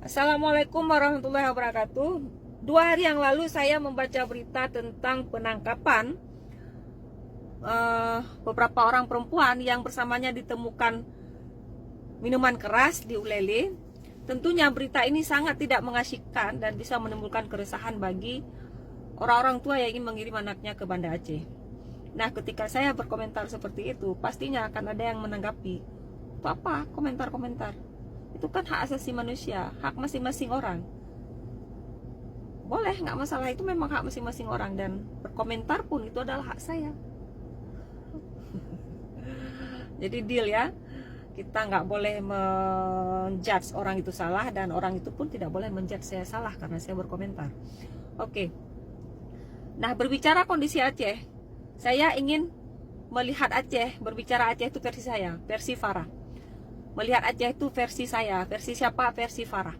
Assalamualaikum warahmatullahi wabarakatuh. 2 hari yang lalu saya membaca berita tentang penangkapan beberapa orang perempuan yang bersamanya ditemukan minuman keras di Ulele. Tentunya berita ini sangat tidak mengasyikkan dan bisa menimbulkan keresahan bagi orang-orang tua yang ingin mengirim anaknya ke Banda Aceh. Nah, ketika saya berkomentar seperti itu, pastinya akan ada yang menanggapi, itu apa komentar-komentar? Itu kan hak asasi manusia, hak masing-masing orang. Boleh, nggak masalah, itu memang hak masing-masing orang. Dan berkomentar pun itu adalah hak saya. Jadi deal ya, kita nggak boleh menjudge orang itu salah, dan orang itu pun tidak boleh menjudge saya salah karena saya berkomentar. Oke. Nah, berbicara kondisi Aceh, saya ingin melihat Aceh, berbicara Aceh itu versi saya, versi Farah. Melihat Aceh itu versi saya, versi siapa? Versi Farah.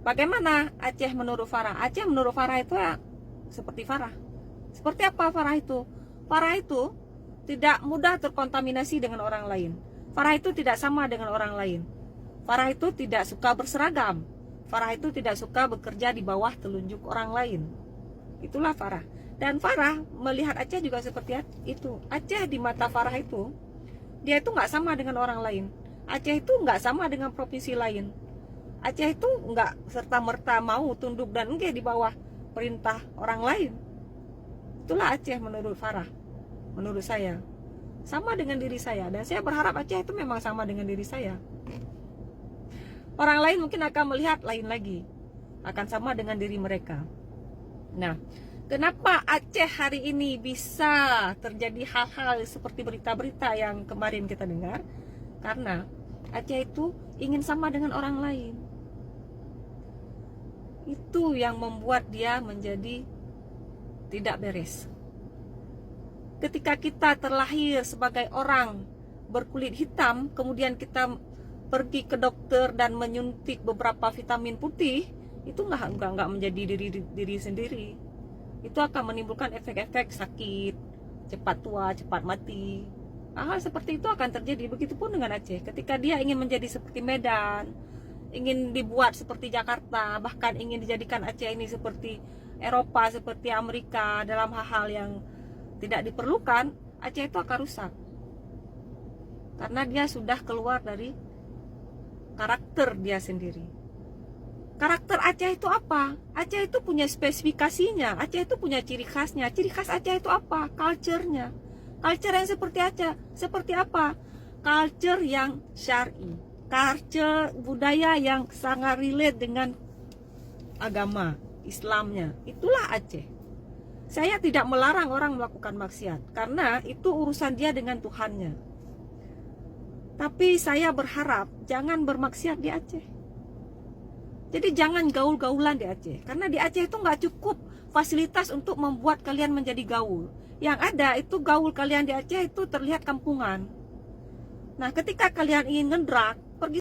Bagaimana Aceh menurut Farah? Aceh menurut Farah itu ya seperti Farah. Seperti apa Farah itu? Farah itu tidak mudah terkontaminasi dengan orang lain. Farah itu tidak sama dengan orang lain. Farah itu tidak suka berseragam. Farah itu tidak suka bekerja di bawah telunjuk orang lain. Itulah Farah. Dan Farah melihat Aceh juga seperti itu. Aceh di mata Farah itu, dia itu nggak sama dengan orang lain. Aceh itu nggak sama dengan provinsi lain. Aceh itu nggak serta-merta mau tunduk dan enggak di bawah perintah orang lain. Itulah Aceh menurut Farah. Menurut saya sama dengan diri saya, dan saya berharap Aceh itu memang sama dengan diri saya. Orang lain mungkin akan melihat lain lagi, akan sama dengan diri mereka. Nah, kenapa Aceh hari ini bisa terjadi hal-hal seperti berita-berita yang kemarin kita dengar? Karena Aceh itu ingin sama dengan orang lain. Itu yang membuat dia menjadi tidak beres. Ketika kita terlahir sebagai orang berkulit hitam, kemudian kita pergi ke dokter dan menyuntik beberapa vitamin putih, itu nggak menjadi diri sendiri. Itu akan menimbulkan efek-efek sakit, cepat tua, cepat mati. Hal seperti itu akan terjadi. Begitupun dengan Aceh. Ketika dia ingin menjadi seperti Medan, ingin dibuat seperti Jakarta, bahkan ingin dijadikan Aceh ini seperti Eropa, seperti Amerika dalam hal-hal yang tidak diperlukan, Aceh itu akan rusak. Karena dia sudah keluar dari karakter dia sendiri. Karakter Aceh itu apa? Aceh itu punya spesifikasinya. Aceh itu punya ciri khasnya. Ciri khas Aceh itu apa? Culture-nya. Culture yang seperti Aceh. Seperti apa? Culture yang syar'i. Culture budaya yang sangat relate dengan agama Islamnya. Itulah Aceh. Saya tidak melarang orang melakukan maksiat, karena itu urusan dia dengan Tuhannya. Tapi saya berharap jangan bermaksiat di Aceh. Jadi jangan gaul-gaulan di Aceh, karena di Aceh itu nggak cukup fasilitas untuk membuat kalian menjadi gaul. Yang ada itu gaul kalian di Aceh itu terlihat kampungan. Nah, ketika kalian ingin ngedrak,